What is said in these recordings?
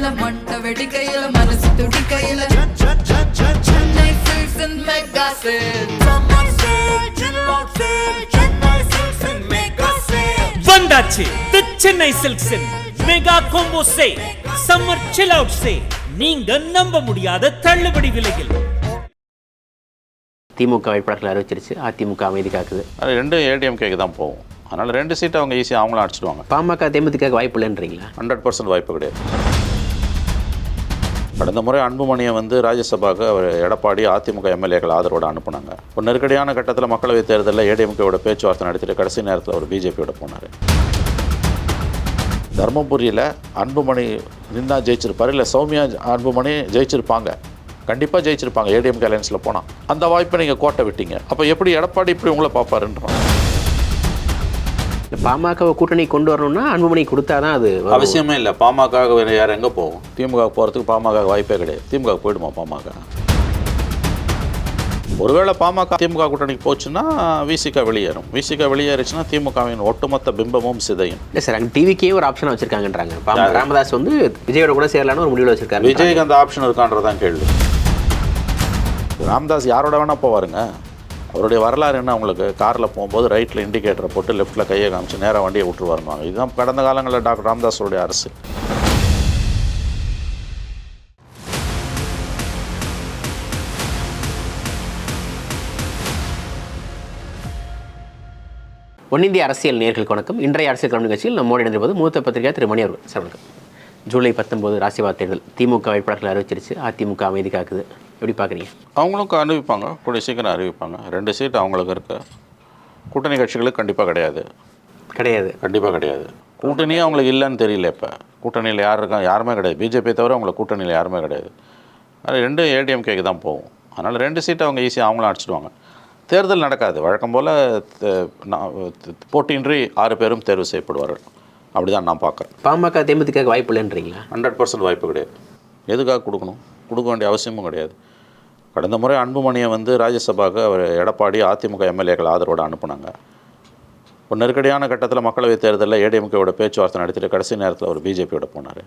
வெடிக்கையில மண்ட வெடிக்கையில மனசு துடிக்கையில Chennai silks and mega sale summer sale chill out sale Chennai silks and mega sale வந்தாச்சு the Chennai silks mega combo sale summer chill out sale. நீங்க நம்ப முடியாத தள்ளுபடி விலையில். திமுக வேட்பாளர்கள் அறிவிச்சிருச்சு, அதிமுக அமைதி காக்குது. அது ரெண்டும் ஏடிஎம்கேக்கு தான் போகும். அதனால் 2 சீட்டை அவங்க ஈஸியாக அவங்களும் அடிச்சிடுவாங்க. பாமக தேமுதிக வாய்ப்பு இல்லைன்றீங்களா? 100% வாய்ப்பு கிடையாது. கடந்த முறை அன்புமணியை வந்து ராஜ்யசபாவுக்கு அவர் எடப்பாடி அதிமுக எம்எல்ஏக்கள் ஆதரவோடு அனுப்புனாங்க. ஒரு நெருக்கடியான கட்டத்தில் மக்களவைத் தேர்தலில் ஏடிஎம்கேவோட பேச்சுவார்த்தை நடத்திட்டு கடைசி நேரத்தில் அவர் பிஜேபியோட போனார். தர்மபுரியில் அன்புமணி நின்னா ஜெயிச்சிருப்பார், இல்லை சௌமியா அன்புமணி ஜெயிச்சிருப்பாங்க, கண்டிப்பாக ஜெயிச்சிருப்பாங்க ஏடிஎம்கே அலையன்ஸில் போனால். அந்த வாய்ப்பை நீங்கள் கோட்டை விட்டீங்க. அப்போ எப்படி எடப்பாடி இப்படி உங்களை பார்ப்பாருன்றோம். பாமக கூட்டணி கொண்டு வரணும்னா அன்புமணி கொடுத்தா தான் அது அவசியமே இல்லை. பாமக யார் எங்கே போகும்? திமுக போகிறதுக்கு பாமக வாய்ப்பே கிடையாது. திமுக போயிடுமா பாமக? ஒருவேளை பாமக திமுக கூட்டணிக்கு போச்சுன்னா விசிக வெளியேறும். விசிக வெளியேறிச்சுன்னா திமுகவின் ஒட்டுமொத்த பிம்பமும் சிதையும். இல்லை சார், அங்கே டிவிக்கே ஒரு ஆப்ஷன் வச்சுருக்காங்கன்றாங்க. ராமதாஸ் வந்து விஜயோட கூட சேரலான்னு ஒரு முடிவில் வச்சுருக்காரு. விஜய்க்கு அந்த ஆப்ஷன் இருக்கான்றதான் கேள்வி. ராமதாஸ் யாரோட வேணால் போவாருங்க. அவருடைய வரலாறு என்ன? அவங்களுக்கு காரில் போகும்போது ரைட்டில் இண்டிகேட்டரை போட்டு லெஃப்ட்டில் கையை காமிச்சு நேராக வண்டியை விட்டுருவாருவாங்க. இதுதான் கடந்த காலங்களில் டாக்டர் ராமதாஸோடைய அரசு. ஒன்னிந்திய அரசியல் நேயர்களுக்கு வணக்கம். இன்றைய அரசியல் களம் நிகழ்ச்சியில் நம்மோடு இணைந்திருப்பது மூத்த பத்திரிகையாளர் திரு மணி அவர்கள். சார் வணக்கம். ஜூலை 19 ராசிவாத தேர்தல், திமுக வேட்பாளர்கள் அறிவிச்சிருச்சு, அதிமுக அமைதி காக்குது. எப்படி பார்க்குறீங்க? அவங்களுக்கும் அறிவிப்பாங்க, கூடிய சீக்கிரம் அறிவிப்பாங்க. 2 சீட் அவங்களுக்கு இருக்கு. கூட்டணி கட்சிகளுக்கு கண்டிப்பாக கிடையாது. கண்டிப்பாக கிடையாது. கூட்டணியே அவங்களுக்கு இல்லைன்னு தெரியல. இப்போ கூட்டணியில் யார் இருக்காங்க? யாருமே கிடையாது. பிஜேபி தவிர அவங்களுக்கு கூட்டணியில் யாருமே கிடையாது. அது 2 ஏடிஎம்கேக்கு தான் போகும். அதனால் 2 சீட்டை அவங்க ஈஸியாக அவங்களும் அடிச்சிடுவாங்க. தேர்தல் நடக்காது. வழக்கம் போல் போட்டியின்றி 6 பேரும் தேர்வு செய்யப்படுவார்கள். அப்படி தான் நான் பார்க்குறேன். பாமக தேமுதிக வாய்ப்பு இல்லைன்றீங்களா? 100% வாய்ப்பு கிடையாது. எதுக்காக கொடுக்கணும்? கொடுக்க வேண்டிய அவசியமும் கிடையாது. கடந்த முறை அன்புமணியை வந்து ராஜ்யசபாவுக்கு அவர் எடப்பாடி அதிமுக எம்எல்ஏக்கள் ஆதரவோடு அனுப்புனாங்க. ஒரு நெருக்கடியான கட்டத்தில் மக்களவைத் தேர்தலில் ஏடிஎம்கேவோட பேச்சுவார்த்தை நடத்திட்டு கடைசி நேரத்தில் அவர் பிஜேபியோட போனார்.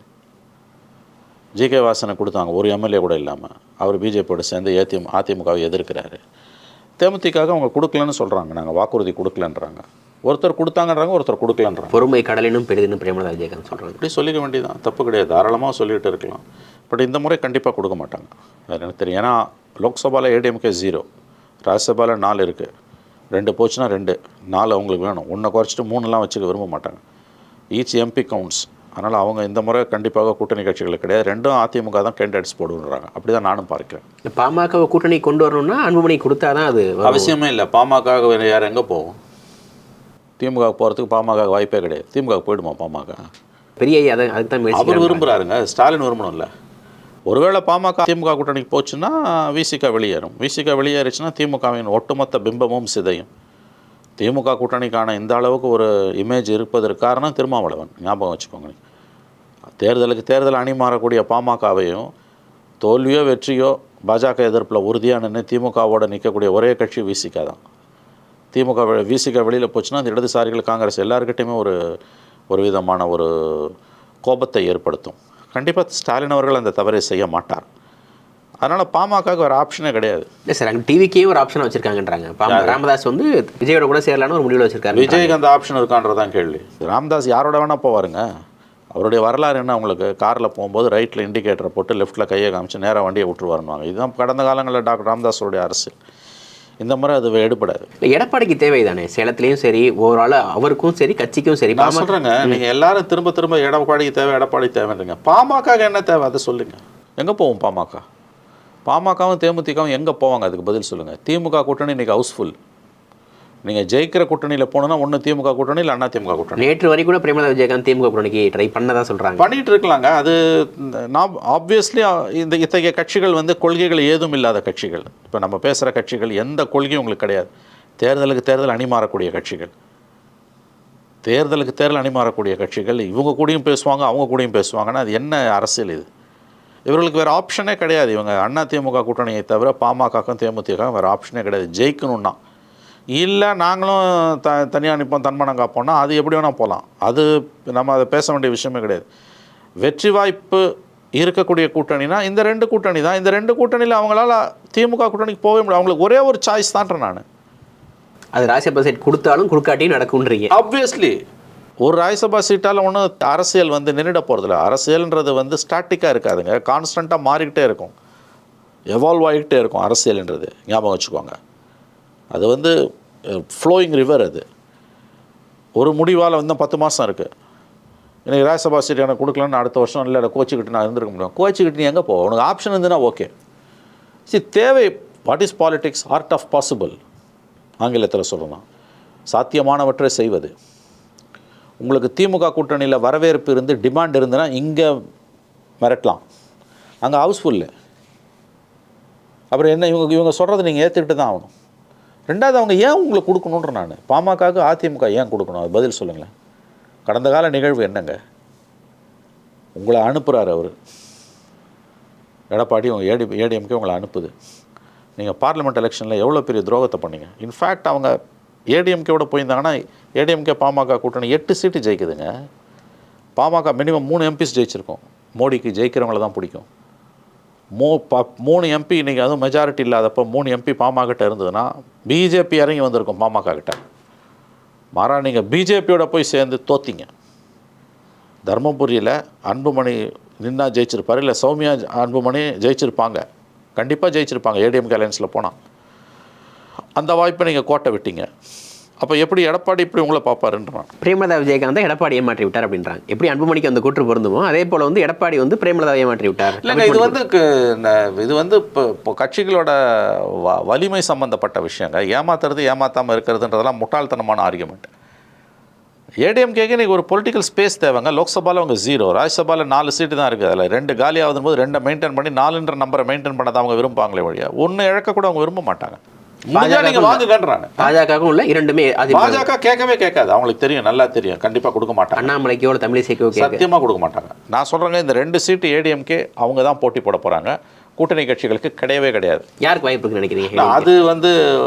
ஜிகே வாசனை கொடுத்தாங்க, ஒரு எம்எல்ஏ கூட இல்லாமல். அவர் பிஜேபியோட சேர்ந்து அதிமுகவை எதிர்க்கிறாரு. தேமுதிகாக அவங்க கொடுக்கலன்னு சொல்கிறாங்க. நாங்கள் வாக்குறுதி கொடுக்கலன்றாங்க. ஒருத்தர் கொடுத்தாங்கன்றாங்க, ஒருத்தர் கொடுக்கலன்றாங்க. பொறுமை கடலினும் பெரிதுன்னு பிரேமலதா விஜயகாந்த் சொல்கிறாங்க. இப்படி சொல்லிக்க வேண்டியதான், தப்பு கிடையாது. தாராளமாக சொல்லிகிட்டு இருக்கலாம். பட் இந்த முறை கண்டிப்பாக கொடுக்க மாட்டாங்க. அது எனக்கு தெரியும். ஏன்னா லோக்சபாவில் ஏடிஎம்கே 0, ராஜ்யசபாவில் 4 இருக்குது. 2 போச்சுன்னா 2, 4 அவங்களுக்கு வேணும். 1 குறைச்சிட்டு 3லாம் வச்சுக்க விரும்ப மாட்டாங்க. Each MP counts. அதனால் அவங்க இந்த முறை கண்டிப்பாக கூட்டணி கட்சிகளுக்கு கிடையாது. 2 அதிமுக தான் கேண்டிடேட்ஸ் போடுறாங்க. அப்படி தான் நானும் பார்க்கிறேன். பாமக கூட்டணி கொண்டு வரணும்னா அன்புமணி கொடுத்தா தான் அது அவசியமே இல்லை. பாமக யார் எங்கே போகும்? திமுக போகிறதுக்கு பாமக வாய்ப்பே கிடையாது. திமுக போயிடுமா பாமக? பெரிய அதுக்கு தான் அவர் விரும்புகிறாருங்க. ஸ்டாலின் விரும்பணும்ல. ஒருவேளை பாமக திமுக கூட்டணிக்கு போச்சுன்னா விசிக வெளியேறும். விசிக வெளியேறிச்சுன்னா திமுகவின் ஒட்டுமொத்த பிம்பமும் சிதையும். திமுக கூட்டணிக்கான இந்த அளவுக்கு ஒரு இமேஜ் இருப்பதற்கு காரணம் திருமாவளவன். ஞாபகம் வச்சுக்கோங்க. தேர்தலுக்கு தேர்தல் அணி மாறக்கூடிய பாமகவையும் தோல்வியோ வெற்றியோ பாஜக எதிர்ப்பில் உறுதியாக நின்று திமுகவோடு நிற்கக்கூடிய ஒரே கட்சி விசிக தான். திமுக விசிக வெளியில் போச்சுன்னா அந்த இடதுசாரிகள் காங்கிரஸ் எல்லாருக்கிட்டையுமே ஒரு விதமான ஒரு கோபத்தை ஏற்படுத்தும். கண்டிப்பாக ஸ்டாலின் அவர்கள் அந்த தவறை செய்ய மாட்டார். அதனால் பாமகவுக்கு ஒரு ஆப்ஷனே கிடையாது. இல்லை சார், அங்கே டிவிக்கே ஒரு ஆப்ஷன் வச்சுருக்காங்கன்றாங்க. ராமதாஸ் வந்து விஜயோட கூட சேரலான்னு ஒரு முடிவில் வச்சுருக்காரு. விஜய்க்கு அந்த ஆப்ஷன் இருக்கான்றதான் கேள்வி. ராமதாஸ் யாரோட வேணால் போவாருங்க. அவருடைய வரலாறு என்ன? அவங்களுக்கு காரில் போகும்போது ரைட்டில் இண்டிகேட்டரை போட்டு லெஃப்ட்டில் கையை காமிச்சு நேராக வண்டியை விட்டுருவாருவாங்க. இதுதான் கடந்த காலங்களில் டாக்டர் ராமதாஸோடைய அரசு. இந்த முறை அது எடுப்படாது. எடப்பாடிக்கு தேவை தானே? சேலத்துலேயும் சரி, ஓவரால் அவருக்கும் சரி, கட்சிக்கும் சரி. நான் சொல்கிறேங்க, நீங்கள் எல்லாரும் திரும்ப எடப்பாடிக்கு தேவை தேவைன்றீங்க. பாமக என்ன தேவை அதை சொல்லுங்கள். எங்கே போவோம் பாமக? பாமகவும் தேமுதிகவும் எங்கே போவாங்க? அதுக்கு பதில் சொல்லுங்கள். திமுக கூட்டணி இன்றைக்கி ஹவுஸ்ஃபுல். நீங்கள் ஜெயிக்கிற கூட்டணியில் போனோன்னா ஒன்று திமுக கூட்டணி, இல்லை அண்ணா திமுக கூட்டணி. நேற்று வரை கூட பிரேமலதா விஜயகாந்த் திமுக கூட்டணிக்கு ட்ரை பண்ணதான் சொல்கிறாங்க. பண்ணிகிட்டு இருக்கலாங்க. அது நான் ஆப்வியஸ்லி இத்தகைய கட்சிகள் வந்து கொள்கைகள் ஏதும் இல்லாத கட்சிகள். இப்போ நம்ம பேசுகிற கட்சிகள் எந்த கொள்கையும் உங்களுக்கு கிடையாது. தேர்தலுக்கு தேர்தல் அணி மாறக்கூடிய கட்சிகள். தேர்தலுக்கு தேர்தல் அணி மாறக்கூடிய கட்சிகள் இவங்க கூடயும் பேசுவாங்க, அவங்க கூடயும் பேசுவாங்கன்னா அது என்ன அரசியல் இது? இவர்களுக்கு வேறு ஆப்ஷனே கிடையாது. இவங்க அண்ணா திமுக கூட்டணியை தவிர பாமகக்கும் தேமுதிகவும் வேறு ஆப்ஷனே கிடையாது. ஜெயிக்கணுன்னா இல்லை நாங்களும் தனியாக நிற்போம், தன்மானம் காப்போம்னா அது எப்படி வேணால் போகலாம். அது நம்ம அதை பேச வேண்டிய விஷயமே கிடையாது. வெற்றி வாய்ப்பு இருக்கக்கூடிய கூட்டணினா இந்த 2 கூட்டணி தான். இந்த 2 கூட்டணியில் அவங்களால திமுக கூட்டணிக்கு போகவே முடியாது. அவங்களுக்கு ஒரே ஒரு சாய்ஸ் தான்றேன் நான். அது ராஜ்யசபா சீட் கொடுத்தாலும் கொடுக்காட்டியும் நடக்கும்ன்றீங்க. ஆப்வியஸ்லி ஒரு ராஜ்யசபா சீட்டால் ஒன்றும் அரசியல் வந்து நின்றுட போகிறதில்ல. அரசியல்ன்றது வந்து ஸ்டாட்டிக்காக இருக்காதுங்க, கான்ஸ்டண்ட்டாக மாறிக்கிட்டே இருக்கும், எவால்வ் ஆகிக்கிட்டே இருக்கும் அரசியல்ன்றது. ஞாபகம் வச்சுக்கோங்க, அது வந்து ஃப்ளோயிங் ரிவர். அது ஒரு முடிவால் வந்து 10 மாதம் இருக்குது. எனக்கு ராஜ்யசபா சீட் எனக்கு கொடுக்கலன்னு அடுத்த வருஷம் இல்லை கோச்சிக்கிட்டு நான் இருந்திருக்க முடியும். கோச்சிக்கிட்டு நீ எங்கே போ, உனக்கு ஆப்ஷன் இருந்துன்னா ஓகே. தேவை. What is politics? Art of possible ஆங்கிலத்தில் சொல்லலாம். சாத்தியமானவற்றை செய்வது. உங்களுக்கு திமுக கூட்டணியில் வரவேற்பு இருந்து டிமாண்ட் இருந்துன்னா இங்கே மிரட்டலாம், அங்கே ஹவுஸ்ஃபுல்லு. அப்புறம் என்ன இவங்க சொல்கிறத நீங்கள் ஏற்றுக்கிட்டு தான் ஆகணும். ரெண்டாவது, அவங்க ஏன் உங்களுக்கு கொடுக்கணுன்ற நான் பாமகவுக்கு அதிமுக ஏன் கொடுக்கணும், அது பதில் சொல்லுங்களேன். கடந்த கால நிகழ்வு என்னங்க? உங்களை அனுப்புகிறார் அவர் எடப்பாடி, உங்கள் ஏடிஎம்கே உங்களை அனுப்புது. நீங்கள் பார்லிமெண்ட் எலெக்ஷனில் எவ்வளோ பெரிய துரோகத்தை பண்ணீங்க. இன்ஃபேக்ட் அவங்க ஏடிஎம்கேவோட போயிருந்தாங்கன்னா ஏடிஎம்கே பாமக கூட்டணி 8 சீட்டு ஜெயிக்குதுங்க. பாமக மினிமம் 3 எம்பிஸ் ஜெயிச்சிருக்கோம். மோடிக்கு ஜெயிக்கிறவங்கள தான் பிடிக்கும். 3 எம்பி இன்றைக்கி, அதுவும் மெஜாரிட்டி இல்லாதப்போ 3 எம்பி பாமகிட்ட இருந்ததுன்னா பிஜேபி இறங்கி வந்திருக்கும் பாமக கிட்ட. மாறா நீங்கள் பிஜேபியோட போய் சேர்ந்து தோத்திங்க. தர்மபுரியில் அன்புமணி நின்னா ஜெயிச்சிருப்பார், இல்லை சௌமியா அன்புமணி ஜெயிச்சிருப்பாங்க, கண்டிப்பாக ஜெயிச்சிருப்பாங்க ஏடிஎம்கே அலையன்ஸில் போனால். அந்த வாய்ப்பை நீங்கள் கோட்டை விட்டீங்க. அப்போ எப்படி எடப்பாடி இப்படி உங்களை பார்ப்பாருன்றான். பிரேமலதா விஜயகாந்த் எடப்பாடி ஏமாற்றி விட்டார் அப்படின்றாங்க. எப்படி அன்புமணிக்கு அந்த கூற்று பொருந்துமோ அதே போல் வந்து எடப்பாடி வந்து பிரேமலதாவை ஏமாற்றி விட்டார். இல்லைங்க, இது வந்து இப்போ கட்சிகளோட வலிமை சம்மந்தப்பட்ட விஷயங்க. ஏமாத்துறது ஏமாத்தாமல் இருக்கிறதுன்றதெல்லாம் முட்டாள்தனமான ஆர்குமெண்ட். ஏடிஎம்கேக்கு இன்றைக்கி ஒரு பொலிட்டிக்கல் ஸ்பேஸ் தேவைங்க. லோக்சபாவில் அவங்க 0, ராஜ்யசபாவில் 4 சீட்டு தான் இருக்குது. அதில் 2 காலி ஆகுதும் போது 2 மெயின்டைன் பண்ணி 4ன்ற நம்பரை மெயின்டைன் பண்ணதை அவங்க விரும்புவாங்களே வழியாக 1 இழக்க கூட அவங்க விரும்ப மாட்டாங்க. பாஜகவும் இல்லை, இரண்டுமே. பாஜக கேட்கவே கேட்காது, அவங்களுக்கு தெரியும், நல்லா தெரியும், கண்டிப்பாக கொடுக்க மாட்டாங்க. அண்ணாமலைக்கோட தமிழிசைக்கோ சத்தியமாக கொடுக்க மாட்டாங்க. நான் சொல்கிறேங்க, இந்த 2 சீட்டு ஏடிஎம்கே அவங்க தான் போட்டி போட போகிறாங்க. கூட்டணி கட்சிகளுக்கு கிடையவே கிடையாது. யாருக்கு வாய்ப்பு இருக்குன்னு நினைக்கிறீங்க? அது வந்து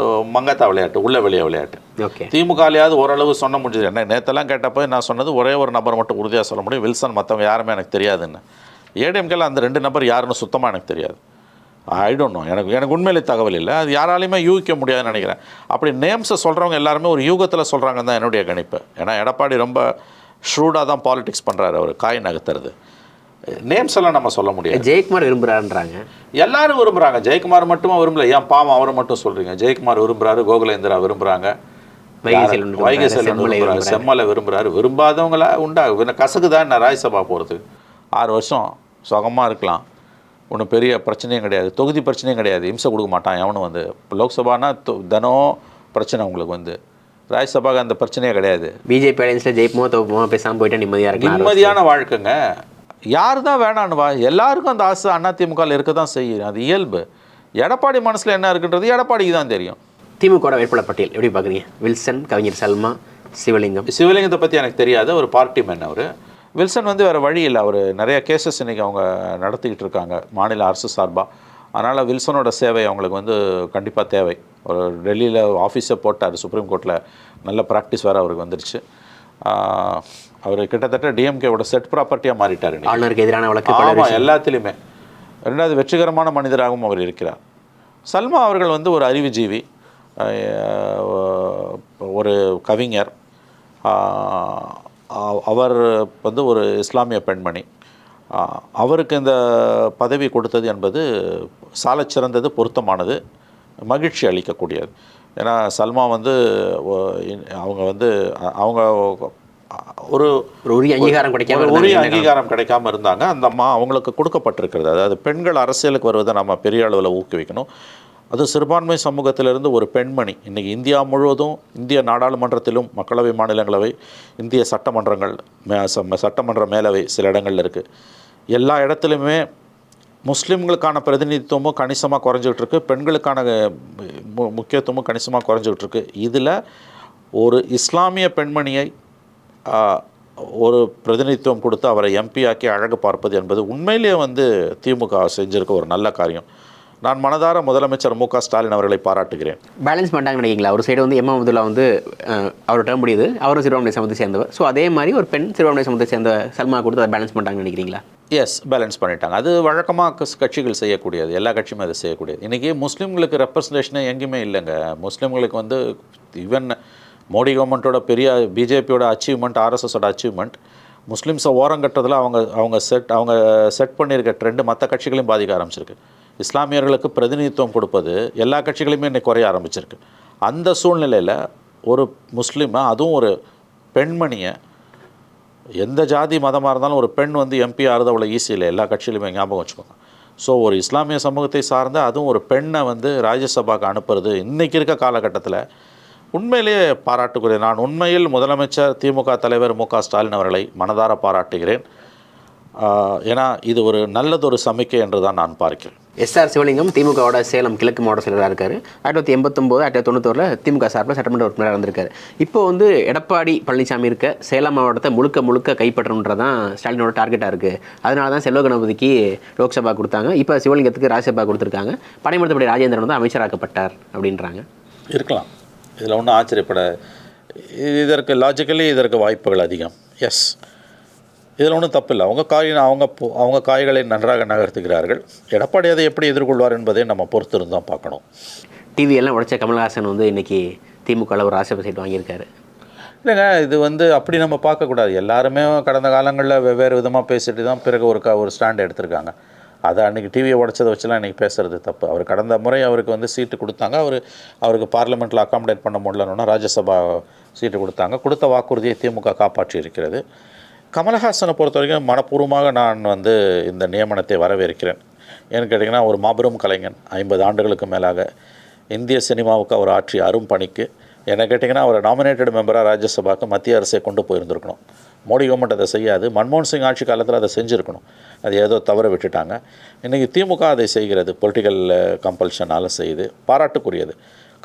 மங்கத்தா விளையாட்டு, உள்ள வெளியே விளையாட்டு. ஓகே, திமுகலையாவது ஓரளவு சொன்ன முடிஞ்சது. என்ன நேற்றெல்லாம் கேட்டப்போ நான் சொன்னது ஒரே ஒரு நபர் மட்டும் உறுதியாக சொல்ல முடியும், வில்சன். மற்றவங்க யாருமே எனக்கு தெரியாதுன்னு. ஏடிஎம்கேல அந்த 2 நபர் யாருன்னு சுத்தமாக எனக்கு தெரியாது. I don't know. எனக்கு உண்மையிலே தகவல் இல்லை. அது யாராலையுமே யூகிக்க முடியாதுன்னு நினைக்கிறேன். அப்படி நேம்ஸை சொல்கிறவங்க எல்லாருமே ஒரு யூகத்தில் சொல்கிறாங்கன்னு தான் என்னுடைய கணிப்பு. ஏன்னா எடப்பாடி ரொம்ப ஷ்ரூடாக தான் பாலிடிக்ஸ் பண்ணுறாரு. அவர் காய் நகர்த்துறது. நேம்ஸ் எல்லாம் நம்ம சொல்ல முடியாது. ஜெயக்குமார் விரும்புகிறாருன்றாங்க. எல்லாரும் விரும்புகிறாங்க. ஜெயக்குமார் மட்டுமா விரும்பல? ஏன் பாவம் அவரை மட்டும் சொல்கிறீங்க? ஜெயக்குமார் விரும்புகிறாரு, கோகுலேந்திரா விரும்புகிறாங்க, வைகை செல்வன் விரும்புகிறாரு, செம்மலை விரும்புகிறாரு. விரும்பாதவங்களா உண்டா? கசக்கு தான் நான் ராஜ்யசபா போகிறதுக்கு 6 வருஷம் சுகமாக இருக்கலாம், ஒன்றும் பெரிய பிரச்சனையும் கிடையாது, தொகுதி பிரச்சனையும் கிடையாது, இம்சை கொடுக்க மாட்டான் எவனும். வந்து இப்போ லோக்சபானா தினம் பிரச்சனை உங்களுக்கு. வந்து ராஜ்யசபாவுக்கு அந்த பிரச்சனையே கிடையாது. பிஜேபி அலையன்ஸில் ஜெயிப்போமோ தோப்போமோ பேசாமல் போயிட்டா நிம்மதியாக இருக்கு. நிம்மதியான வாழ்க்கைங்க. யார் தான் வேணான்னு வா, எல்லாருக்கும் அந்த ஆசை அதிமுகவில் இருக்க தான் செய்யும், அது இயல்பு. எடப்பாடி மனசில் என்ன இருக்குன்றது எடப்பாடிக்கு தான் தெரியும். திமுக வேட்பாளர் பட்டியல் எப்படி பார்க்குறீங்க? வில்சன், கவிஞர் சல்மா, சிவலிங்கம். சிவலிங்கத்தை பற்றி எனக்கு தெரியாது, ஒரு பார்ட்டி மேன் அவர். வில்சன் வந்து வேறு வழி இல்லை, அவர் நிறைய கேசஸ் இன்றைக்கி அவங்க நடத்திக்கிட்டு இருக்காங்க மாநில அரசு சார்பாக. அதனால் வில்சனோட சேவை அவங்களுக்கு வந்து கண்டிப்பாக தேவை. ஒரு டெல்லியில் ஆஃபீஸை போட்டார், சுப்ரீம் கோர்ட்டில் நல்ல ப்ராக்டிஸ் வேறு அவருக்கு வந்துருச்சு. அவர் கிட்டத்தட்ட டிஎம்கேவோட செட் ப்ராப்பர்ட்டியாக மாறிட்டார். ஆளுநருக்கு எதிரான வழக்கு. ஆமாம், எல்லாத்துலேயுமே. ரெண்டாவது, வெற்றிகரமான மனிதராகவும் அவர் இருக்கிறார். சல்மா அவர்கள் வந்து ஒரு அறிவுஜீவி, ஒரு கவிஞர். அவர் வந்து ஒரு இஸ்லாமிய பெண்மணி. அவருக்கு இந்த பதவி கொடுத்தது என்பது சாலச்சிறந்தது, பொருத்தமானது, மகிழ்ச்சி அளிக்கக்கூடியது. ஏன்னா சல்மா வந்து அவங்க ஒரு உரிய அங்கீகாரம் கிடைக்காம இருந்தாங்க. அந்த அம்மா அவங்களுக்கு கொடுக்கப்பட்டிருக்கிறது. அதாவது பெண்கள் அரசியலுக்கு வருவதை நம்ம பெரிய அளவில் ஊக்குவிக்கணும். அது சிறுபான்மை சமூகத்திலிருந்து ஒரு பெண்மணி இன்றைக்கி இந்தியா முழுவதும், இந்திய நாடாளுமன்றத்திலும், மக்களவை, மாநிலங்களவை, இந்திய சட்டமன்றங்கள், சட்டமன்ற மேலவை சில இடங்களில் இருக்குது. எல்லா இடத்துலையுமே முஸ்லீம்களுக்கான பிரதிநிதித்துவமும் கணிசமாக குறைஞ்சிக்கிட்டு இருக்குது, பெண்களுக்கான முக்கியத்துவமும் கணிசமாக குறைஞ்சிக்கிட்டு இருக்குது. இதில் ஒரு இஸ்லாமிய பெண்மணியை ஒரு பிரதிநிதித்துவம் கொடுத்து அவரை எம்பி ஆக்கி அழகு பார்ப்பது என்பது உண்மையிலேயே வந்து திமுக செஞ்சுருக்க ஒரு நல்ல காரியம். நான் மனதார முதலமைச்சர் மு க ஸ்டாலின் அவர்களை பாராட்டுகிறேன். பேலன்ஸ் பண்ணிட்டாங்கன்னு நினைக்கிறீங்களா? ஒரு சைடு வந்து எம் அப்துல்லா வந்து அவர் டேர்ம் முடியுது, அவரும் சிறுபான்மை சமூகத்தை சேர்ந்தவர். ஸோ அதே மாதிரி ஒரு பெண் சிறுபான்மை சமூகத்தை சேர்ந்த சல்மா கொடுத்து அதை பேலன்ஸ் பண்ணிட்டாங்கன்னு நினைக்கிறீங்களா? எஸ், பேலன்ஸ் பண்ணிட்டாங்க. அது வழக்கமாக கட்சிகள் செய்யக்கூடியது, எல்லா கட்சியுமே அதை செய்யக்கூடியது. இன்றைக்கி முஸ்லீம்களுக்கு ரெப்ரசன்டேஷனே எங்கேயுமே இல்லைங்க. முஸ்லீம்களுக்கு வந்து ஈவன் மோடி கவர்மெண்ட்டோட பெரிய பிஜேபியோட அச்சீவ்மெண்ட், ஆர்எஸ்எஸோட அச்சீவ்மெண்ட், முஸ்லீம்ஸை ஓரங்கட்டுறதுல அவங்க செட் பண்ணியிருக்க ட்ரெண்டு மற்ற கட்சிகளையும் பாதிக்க ஆரம்பிச்சிருக்கு. இஸ்லாமியர்களுக்கு பிரதிநிதித்துவம் கொடுப்பது எல்லா கட்சிகளையுமே இன்றைக்கி குறைய ஆரம்பிச்சிருக்கு. அந்த சூழ்நிலையில் ஒரு முஸ்லீமை, அதுவும் ஒரு பெண்மணியை, எந்த ஜாதி மதமாக இருந்தாலும் ஒரு பெண் வந்து எம்பி ஆகிறது அவ்வளோ ஈஸி இல்லை, எல்லா கட்சியிலுமே ஞாபகம் வச்சுக்கோங்க. ஸோ ஒரு இஸ்லாமிய சமூகத்தை சார்ந்த அதுவும் ஒரு பெண்ணை வந்து ராஜ்யசபாவுக்கு அனுப்புறது இன்றைக்கி இருக்க காலகட்டத்தில் உண்மையிலேயே பாராட்டுக்குரிய. நான் உண்மையில் முதலமைச்சர் திமுக தலைவர் மு க ஸ்டாலின் அவர்களை மனதார பாராட்டுகிறேன். ஏன்னா இது ஒரு நல்லதொரு சமிக்கை என்று தான் நான் பார்க்கிறேன். எஸ்ஆர் சிவலிங்கம் திமுகவோட சேலம் கிழக்கு மாவட்ட செயலராக இருக்கார். 1989 1991 திமுக சார்பில் சட்டமன்ற உறுப்பினராக இருந்திருக்காரு. இப்போ வந்து எடப்பாடி பழனிசாமி இருக்க சேலம் மாவட்டத்தை முழுக்க கைப்பற்றணுன்றதான் ஸ்டாலினோட டார்கெட்டாக இருக்குது. அதனால தான் செல்வ கணபதிக்கு லோக்சபா கொடுத்தாங்க, இப்போ சிவலிங்கத்துக்கு ராஜ்யசபா கொடுத்துருக்காங்க. படைமடுத்தப்படி ராஜேந்திரன் வந்து அமைச்சராக்கப்பட்டார் அப்படின்றாங்க. இருக்கலாம், இதில் ஒன்றும் ஆச்சரியப்பட, இதற்கு லாஜிக்கலி இதற்கு வாய்ப்புகள் அதிகம். எஸ், இதில் ஒன்றும் தப்பு இல்லை. அவங்க காய்களை நன்றாக நகர்த்துகிறார்கள். எடப்பாடி அதை எப்படி எதிர்கொள்வார் என்பதை நம்ம பொறுத்திருந்து தான் பார்க்கணும். டிவியெல்லாம் உடைச்ச கமல்ஹாசன் வந்து இன்றைக்கி திமுகவில் ஒரு ராஜ்யசபா சீட் வாங்கியிருக்காரு. இல்லைங்க, இது வந்து அப்படி நம்ம பார்க்கக்கூடாது. எல்லாருமே கடந்த காலங்களில் வெவ்வேறு விதமாக பேசிட்டு தான் பிறகு ஒரு ஸ்டாண்ட் எடுத்திருக்காங்க. அதை அன்றைக்கி டிவியை உடைச்சதை வச்சுலாம் இன்றைக்கி பேசுகிறது தப்பு. அவர் கடந்த முறை அவருக்கு வந்து சீட்டு கொடுத்தாங்க, அவருக்கு பார்லிமெண்ட்டில் அக்காமடேட் பண்ண முடியலன்னா ராஜ்யசபா சீட்டு கொடுத்தாங்க. கொடுத்த வாக்குறுதியை திமுக காப்பாற்றி இருக்கிறது. கமல்ஹாசனை பொறுத்த வரைக்கும் மனப்பூர்வமாக நான் வந்து இந்த நியமனத்தை வரவேற்கிறேன். ஏன்னு கேட்டிங்கன்னா, ஒரு மாபெரும் கலைஞன், 50 ஆண்டுகளுக்கு மேலாக இந்திய சினிமாவுக்கு அவர் ஆற்றிய அரும் பணிக்கு என்ன கேட்டிங்கன்னா, அவர் நாமினேட்டட் மெம்பராக ராஜ்யசபாவுக்கு மத்திய அரசை கொண்டு போயிருந்துருக்கணும். மோடி கவர்மெண்ட் அதை செய்யாது. மன்மோகன் சிங் ஆட்சி காலத்தில் அதை செஞ்சுருக்கணும். அது ஏதோ தவற விட்டுட்டாங்க. இன்றைக்கி திமுக அதை செய்கிறது, பொலிட்டிக்கல் கம்பல்ஷனால் செய்து பாராட்டுக்குரியது.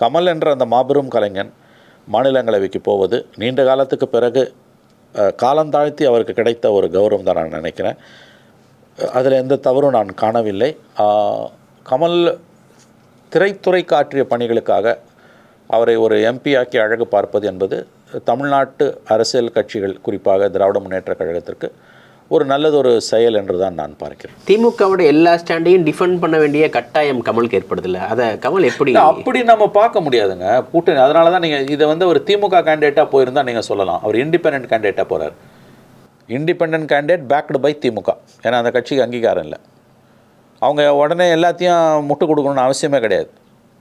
கமல் என்ற அந்த மாபெரும் கலைஞன் மாநிலங்களவைக்கு போவது நீண்ட காலத்துக்கு பிறகு காலந்தாழ்த்தி அவருக்கு கிடைத்த ஒரு கௌரவம் தான் நான் நினைக்கிறேன். அதில் எந்த தவறும் நான் காணவில்லை. கமல் திரைத்துறைக்கு ஆற்றிய பணிகளுக்காக அவரை ஒரு எம்பி ஆக்கி அழகு பார்ப்பது என்பது தமிழ்நாட்டு அரசியல் கட்சிகள், குறிப்பாக திராவிட முன்னேற்ற கழகத்திற்கு ஒரு நல்லதொரு செயல் என்று தான் நான் பார்க்கிறேன். திமுகவோட எல்லா ஸ்டாண்டையும் டிஃபெண்ட் பண்ண வேண்டிய கட்டாயம் கமலுக்கு ஏற்படுதில்லை. அதை கமல் எப்படி அப்படி நம்ம பார்க்க முடியாதுங்க கூட்டணி. அதனால தான் நீங்கள் இதை வந்து ஒரு திமுக கேண்டிடேட்டாக போயிருந்தால் நீங்கள் சொல்லலாம். அவர் இண்டிபெண்டன்ட் கேண்டிடேட்டாக போகிறார். இண்டிபெண்டன்ட் கேண்டிடேட் பேக்டு பை திமுக. ஏன்னா அந்த கட்சிக்கு அங்கீகாரம் இல்லை. அவங்க உடனே எல்லாத்தையும் முட்டு கொடுக்கணும்னு அவசியமே கிடையாது.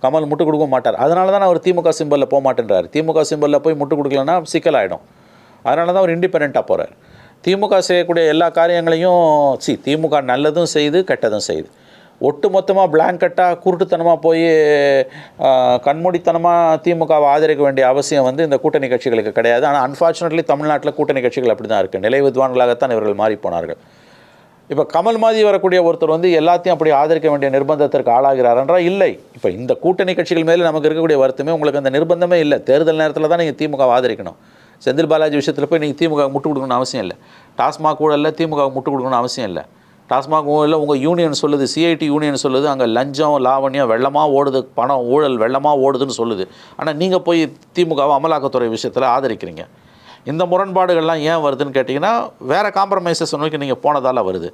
கமல் முட்டு கொடுக்க மாட்டார். அதனால தான் அவர் திமுக சிம்பலில் போக மாட்டேன்றார். திமுக சிம்பலில் போய் முட்டு கொடுக்கலன்னா சிக்கலாகிடும். அதனால தான் அவர் இண்டிபெண்ட்டாக போகிறார். திமுக செய்யக்கூடிய எல்லா காரியங்களையும் திமுக நல்லதும் செய்து கெட்டதும் செய்யுது. ஒட்டு மொத்தமாக பிளாங்கெட்டாக குருட்டுத்தனமாக போய் கண்மூடித்தனமாக திமுகவை ஆதரிக்க வேண்டிய அவசியம் வந்து இந்த கூட்டணி கட்சிகளுக்கு கிடையாது. ஆனால் அன்ஃபார்ச்சுனேட்லி தமிழ்நாட்டில் கூட்டணி கட்சிகள் அப்படி தான் இருக்குது. நிலை வித்வான்களாகத்தான் இவர்கள் மாறி போனார்கள். இப்போ கமல் மாதிரி வரக்கூடிய ஒருத்தர் வந்து எல்லாத்தையும் அப்படி ஆதரிக்க வேண்டிய நிர்பந்தத்திற்கு ஆளாகிறார் என்றால் இல்லை. இப்போ இந்த கூட்டணி கட்சிகள் மேலே நமக்கு இருக்கக்கூடிய வருத்தமே, உங்களுக்கு அந்த நிர்பந்தமே இல்லை. தேர்தல் நேரத்தில் தான் நீங்கள் திமுகவை ஆதரிக்கணும். செந்தில் பாலாஜி விஷயத்தில் போய் நீங்கள் திமுக முட்டு கொடுக்கணும்னு அவசியம் இல்லை. டாஸ்மாக் ஊழலில் திமுக முட்டு கொடுக்கணும்னு அவசியம் இல்லை. டாஸ்மாக் ஊழலில் உங்கள் யூனியன் சொல்லுது, சிஐடி யூனியன் சொல்லுது, அங்கே லஞ்சம் லாவணியம் வெள்ளமாக ஓடுது, பணம் ஊழல் வெள்ளமாக ஓடுதுன்னு சொல்லுது. ஆனால் நீங்கள் போய் திமுகவை அமலாக்கத்துறை விஷயத்தில் ஆதரிக்கிறீங்க. இந்த முரண்பாடுகள்லாம் ஏன் வருதுன்னு கேட்டிங்கன்னா, வேறு காம்ப்ரமைசஸ் நோக்கி நீங்கள் போனதால் வருது.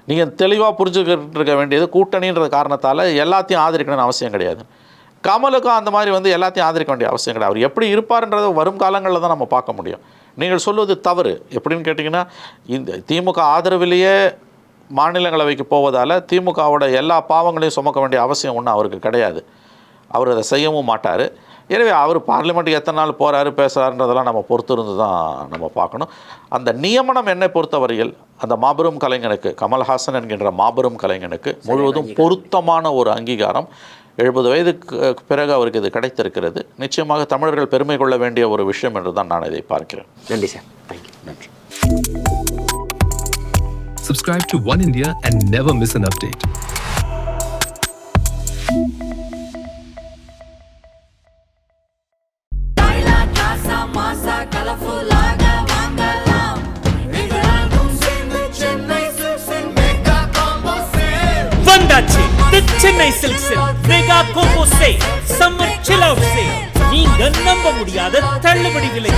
நீங்கள் தெளிவாக புரிஞ்சுக்கிட்டு இருக்க வேண்டியது, கூட்டணின்ற காரணத்தால் எல்லாத்தையும் ஆதரிக்கணும்னு அவசியம் கிடையாது. கமலுக்கும் அந்த மாதிரி வந்து எல்லாத்தையும் ஆதரிக்க வேண்டிய அவசியம் கிடையாது. அவர் எப்படி இருப்பார்ன்றதை வரும் காலங்களில் தான் நம்ம பார்க்க முடியும். நீங்கள் சொல்வது தவறு. எப்படின்னு கேட்டிங்கன்னா, இந்த திமுக ஆதரவிலேயே மாநிலங்களவைக்கு போவதால் திமுகவோட எல்லா பாவங்களையும் சுமக்க வேண்டிய அவசியம் ஒன்றும் அவருக்கு கிடையாது. அவர் அதை செய்யவும் மாட்டார். எனவே அவர் பார்லிமெண்ட்டுக்கு எத்தனை நாள் போகிறாரு பேசுகிறாருன்றதெல்லாம் நம்ம பொறுத்து இருந்து தான் நம்ம பார்க்கணும். அந்த நியமனம் என்னை பொறுத்தவரையில் அந்த மாபெரும் கலைஞனுக்கு, கமல்ஹாசன் என்கின்ற மாபெரும் கலைஞனுக்கு முழுவதும் பொருத்தமான ஒரு அங்கீகாரம். 70 வயதுக்கு பிறகு அவருக்கு இது கிடைத்திருக்கிறது. நிச்சயமாக தமிழர்கள் பெருமை கொள்ள வேண்டிய ஒரு விஷயம் என்று தான் நான் இதை பார்க்கிறேன். நன்றி சார். தேங்க்யூ. நன்றி. Subscribe to One India and never miss an update. வந்தாச்சு தி சென்னை சில்க்ஸில் mega combo sale summer chill out sale. நீங்க நம்ப முடியாத தள்ளுபடி விலை.